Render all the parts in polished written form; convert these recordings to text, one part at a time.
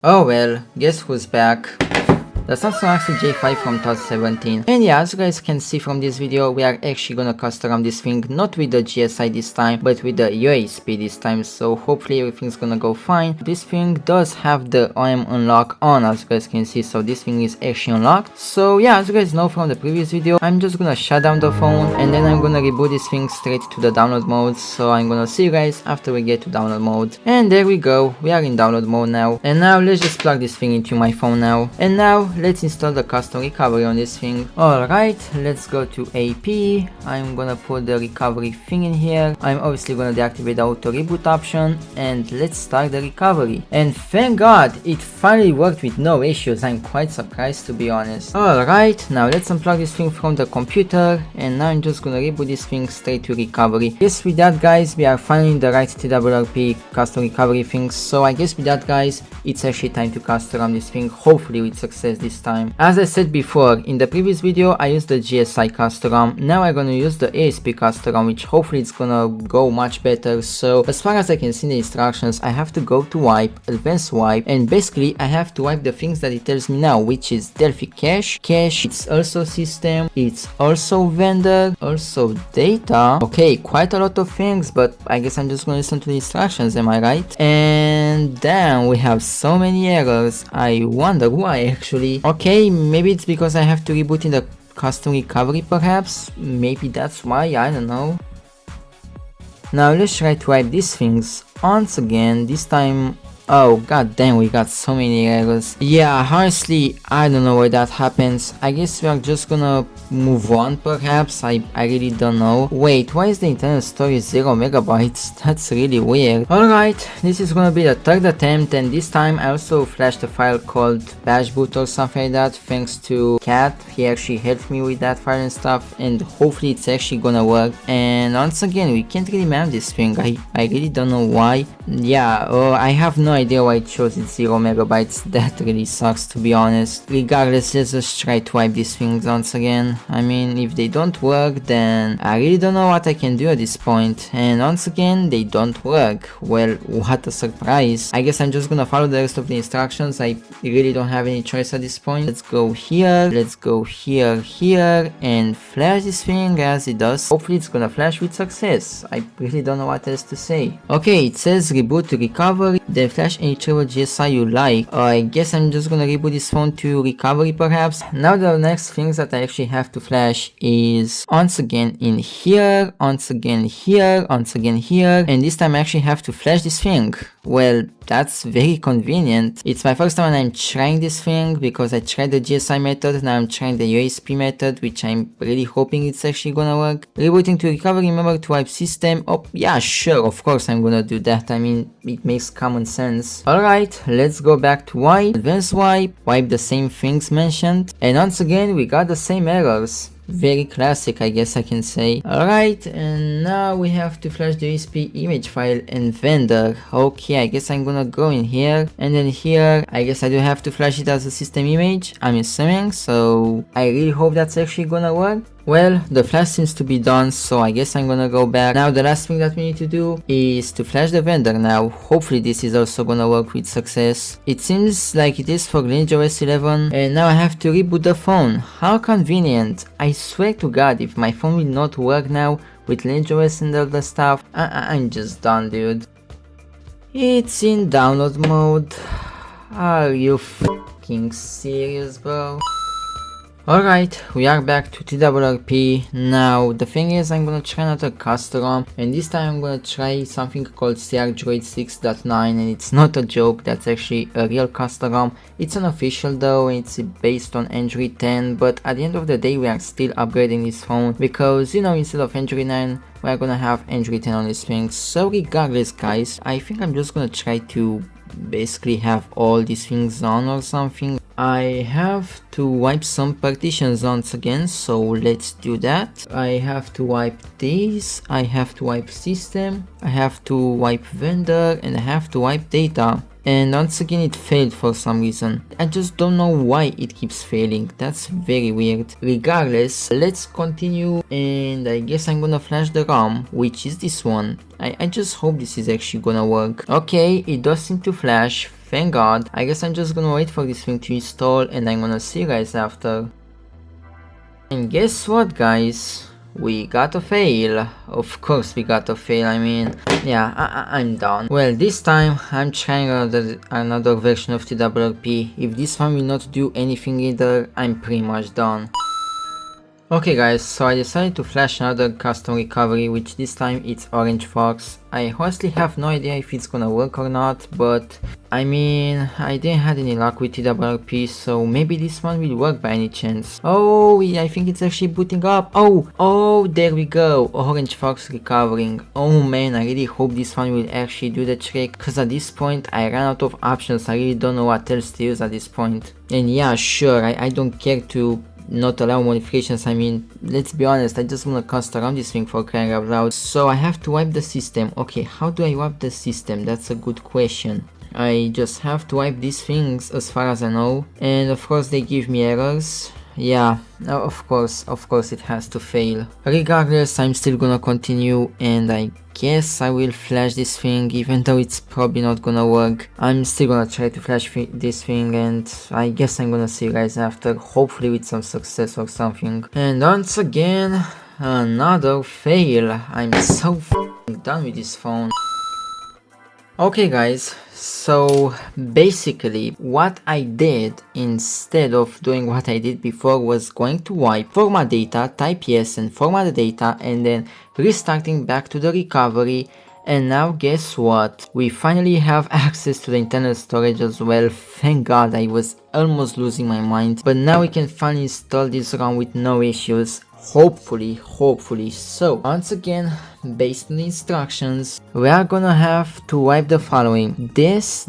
Oh well, guess who's back? The Samsung Galaxy J5 from 2017. And yeah, as you guys can see from this video, we are actually gonna custom this thing not with the GSI this time, but with the AOSP this time, so hopefully everything's gonna go fine. This thing does have the OM unlock on, as you guys can see, so this thing is actually unlocked. So yeah, as you guys know from the previous video, I'm just gonna shut down the phone and then I'm gonna reboot this thing straight to the download mode, so I'm gonna see you guys after we get to download mode. And there we go, we are in download mode now. And now let's just plug this thing into my phone now. And now let's install the custom recovery on this thing. Alright, let's go to AP. I'm gonna put the recovery thing in here. I'm obviously gonna deactivate the auto reboot option and let's start the recovery. And thank God it finally worked with no issues. I'm quite surprised, to be honest. Alright, now let's unplug this thing from the computer and now I'm just gonna reboot this thing straight to recovery. Yes, with that guys, we are finally in the right TWRP custom recovery thing, so I guess with that guys, it's actually time to custom this thing, hopefully with success this time. As I said before, in the previous video I used the GSI custom ROM, now I'm gonna use the AOSP custom ROM, which hopefully it's gonna go much better. So as far as I can see in the instructions, I have to go to wipe, advanced wipe, and basically I have to wipe the things that it tells me now, which is Delphi cache, it's also system, it's also vendor, also data. Okay, quite a lot of things, but I guess I'm just gonna listen to the instructions, am I right? And damn, we have so many errors. I wonder why actually. Okay, maybe it's because I have to reboot in the custom recovery perhaps, maybe that's why, I don't know. Now let's try to wipe these things once again, this time. Oh god damn, we got so many errors. Yeah, honestly, I don't know why that happens. I guess we are just gonna move on perhaps, I really don't know. Wait, why is the internal storage 0 megabytes? That's really weird. Alright, this is gonna be the third attempt and this time I also flashed a file called bashboot or something like that, thanks to Cat. He actually helped me with that file and stuff and hopefully it's actually gonna work. And once again, we can't really map this thing, I really don't know why. Yeah, I have no idea why it shows it 0 megabytes, that really sucks, to be honest. Regardless, let's just try to wipe these things once again. I mean, if they don't work, then I really don't know what I can do at this point. And once again, they don't work. Well, what a surprise. I guess I'm just gonna follow the rest of the instructions, I really don't have any choice at this point. Let's go here, let's go here, and flash this thing as it does. Hopefully it's gonna flash with success. I really don't know what else to say. Okay, it says reboot to recovery, then flash any treble GSI you like. I guess I'm just gonna reboot this phone to recovery perhaps. Now the next things that I actually have to flash is once again in here, once again here, once again here, and this time I actually have to flash this thing. Well, that's very convenient. It's my first time when I'm trying this thing because I tried the GSI method, now I'm trying the AOSP method, which I'm really hoping it's actually gonna work. Rebooting to recovery, remember to wipe system. Oh yeah, sure, of course I'm gonna do that. I mean, it makes common sense. Alright, let's go back to wipe, advanced wipe, wipe the same things mentioned, and once again we got the same errors. Very classic, I guess I can say. Alright, and now we have to flash the AOSP image file and vendor. Okay, I guess I'm gonna go in here, and then here, I guess I do have to flash it as a system image, I'm assuming, so I really hope that's actually gonna work. Well, the flash seems to be done, so I guess I'm gonna go back. Now the last thing that we need to do is to flash the vendor now. Hopefully this is also gonna work with success. It seems like it is for Lineage OS 11, and now I have to reboot the phone. How convenient. I swear to god, if my phone will not work now with Lineage OS and all the stuff, I'm just done, dude. It's in download mode. Are you fucking serious, bro? Alright, we are back to TWRP. Now the thing is, I'm gonna try another custom ROM, and this time I'm gonna try something called CR-Droid 6.9, and it's not a joke, that's actually a real custom ROM. It's unofficial though, it's based on Android 10, but at the end of the day we are still upgrading this phone, because you know, instead of Android 9 we're gonna have Android 10 on this thing. So regardless guys, I think I'm just gonna try to basically have all these things on or something. I have to wipe some partitions once again, so let's do that. I have to wipe these, I have to wipe system, I have to wipe vendor, and I have to wipe data. and once again it failed for some reason. I just don't know why it keeps failing. That's very weird. Regardless, let's continue, and I guess I'm gonna flash the ROM, which is this one. I just hope this is actually gonna work. Okay, it does seem to flash, thank god. I guess I'm just gonna wait for this thing to install, and I'm gonna see you guys after. And guess what, guys? We got a fail. Of course we got a fail, I mean, yeah, I'm done. Well, this time I'm trying another version of TWRP. If this one will not do anything either, I'm pretty much done. Okay guys, so I decided to flash another custom recovery, which this time it's OrangeFox. I honestly have no idea if it's gonna work or not, but I mean, I didn't have any luck with TWRP, so maybe this one will work by any chance. Oh, yeah, I think it's actually booting up. Oh, there we go, OrangeFox recovering. Oh man, I really hope this one will actually do the trick, cause at this point I ran out of options. I really don't know what else to use at this point. And yeah, sure, I don't care to not allow modifications. I mean, let's be honest, I just wanna cast around this thing for crying out loud. So I have to wipe the system. Okay, how do I wipe the system? That's a good question. I just have to wipe these things as far as I know, and of course they give me errors. Yeah, of course it has to fail. Regardless, I'm still gonna continue, and I guess I will flash this thing, even though it's probably not gonna work. I'm still gonna try to flash this thing, and I guess I'm gonna see you guys after, hopefully with some success or something. And once again, another fail. I'm so f***ing done with this phone. Okay guys, so basically what I did instead of doing what I did before was going to wipe format data, type yes and format the data, and then restarting back to the recovery. And now guess what? We finally have access to the internal storage as well. Thank god, I was almost losing my mind. But now we can finally install this ROM with no issues. Hopefully. So once again, based on the instructions, we are gonna have to wipe the following: this,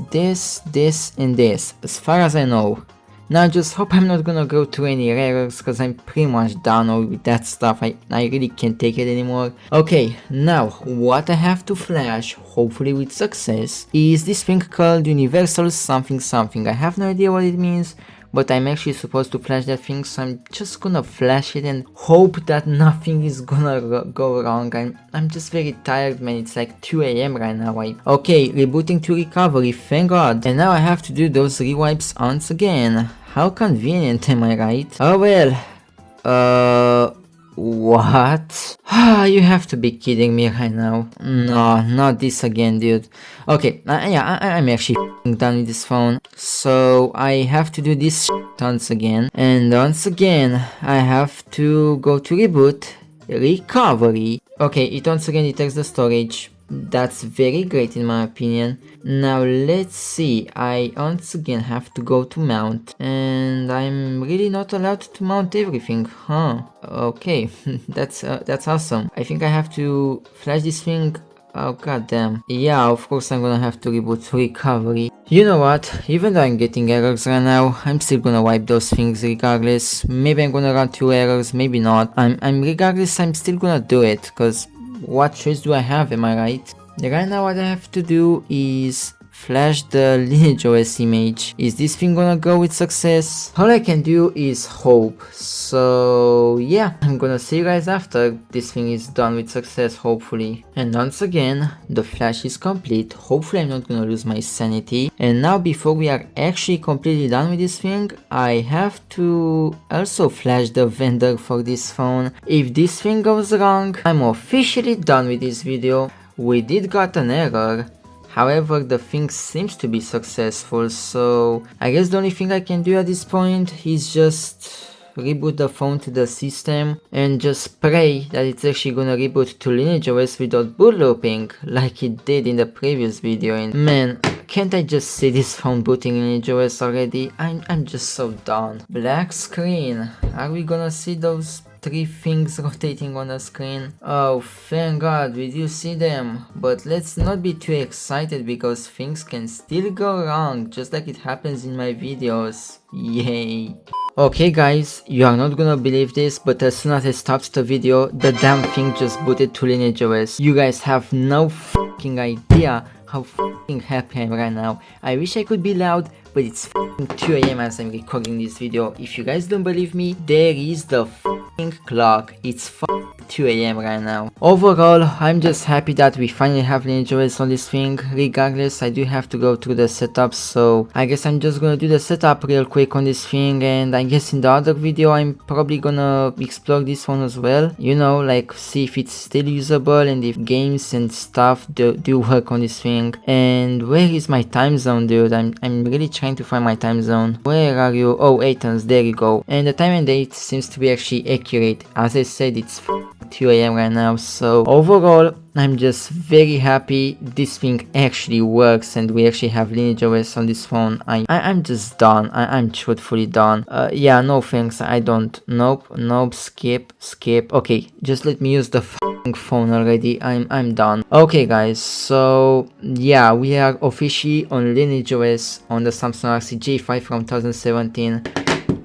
and this, as far as I know. Now I just hope I'm not gonna go through any errors, because I'm pretty much done with that stuff. I really can't take it anymore. Okay, now what I have to flash, hopefully with success, is this thing called universal something. I have no idea what it means, but I'm actually supposed to flash that thing, so I'm just gonna flash it and hope that nothing is gonna go wrong. I'm just very tired, man. It's like 2 AM right now. Okay, rebooting to recovery, thank god. And now I have to do those rewipes once again. How convenient, am I right? Oh well, what? You have to be kidding me right now. No, not this again, dude. Okay, yeah, I'm actually done with this phone. So I have to do this once again. And once again, I have to go to reboot, recovery. Okay, it once again detects the storage. That's very great in my opinion. Now let's see, I once again have to go to mount, and I'm really not allowed to mount everything, huh? Okay, that's awesome. I think I have to flash this thing. Oh goddamn. Yeah, of course I'm gonna have to reboot recovery. You know what, even though I'm getting errors right now, I'm still gonna wipe those things regardless. Maybe I'm gonna run through errors, maybe not. Regardless, I'm still gonna do it, cause what choice do I have, am I right? Right now what I have to do is flash the Lineage OS image. Is this thing gonna go with success? All I can do is hope. So yeah, I'm gonna see you guys after this thing is done with success, hopefully. And once again, the flash is complete. Hopefully I'm not gonna lose my sanity. And now before we are actually completely done with this thing, I have to also flash the vendor for this phone. If this thing goes wrong, I'm officially done with this video. We did got an error. However, the thing seems to be successful, so I guess the only thing I can do at this point is just reboot the phone to the system and just pray that it's actually gonna reboot to Lineage OS without boot looping like it did in the previous video. And man, can't I just see this phone booting Lineage OS already? I'm just so done. Black screen. Are we gonna see those 3 things rotating on the screen? Oh, thank god, we do see them. But let's not be too excited because things can still go wrong, just like it happens in my videos. Yay. Okay guys, you are not gonna believe this, but as soon as I stopped the video, the damn thing just booted to Lineage OS. You guys have no fucking idea how f***ing happy I am right now. I wish I could be loud, but it's f***ing 2 AM as I'm recording this video. If you guys don't believe me, there is the f***ing clock. It's f***ing 2 AM right now. Overall, I'm just happy that we finally have Lineage OS on this thing. Regardless, I do have to go through the setup, so I guess I'm just gonna do the setup real quick on this thing, and I guess in the other video I'm probably gonna explore this one as well. You know, like see if it's still usable and if games and stuff do work on this thing. And where is my time zone, dude? I'm really trying to find my time zone. Where are you? Oh, Athens, there you go. And the time and date seems to be actually accurate. As I said, it's 2 AM right now, so overall I'm just very happy this thing actually works and we actually have Lineage OS on this phone. I'm just done. I'm truthfully done. Yeah, no thanks, I don't. Nope, skip. Okay, just let me use the phone already. I'm done. Okay guys, so yeah, we are officially on Lineage OS on the Samsung Galaxy J5 from 2017.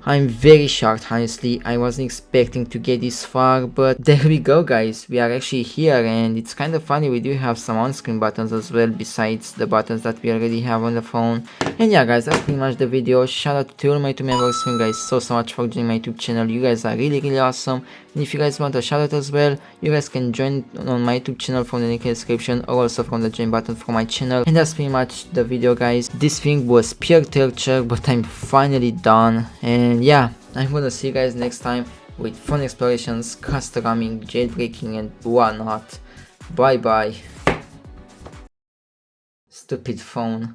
I'm very shocked, honestly. I wasn't expecting to get this far, but there we go guys, we are actually here, and it's kind of funny, we do have some on-screen buttons as well besides the buttons that we already have on the phone. And yeah guys, that's pretty much the video. Shout out to all my YouTube members. Thank you guys so much for joining my YouTube channel. You guys are really awesome, and if you guys want a shout out as well, you guys can join on my YouTube channel from the link in the description, or also from the join button for my channel. And that's pretty much the video guys. This thing was pure torture, but I'm finally done, and yeah, I'm gonna see you guys next time with fun explorations, customing, jailbreaking and whatnot. Bye bye. Stupid phone.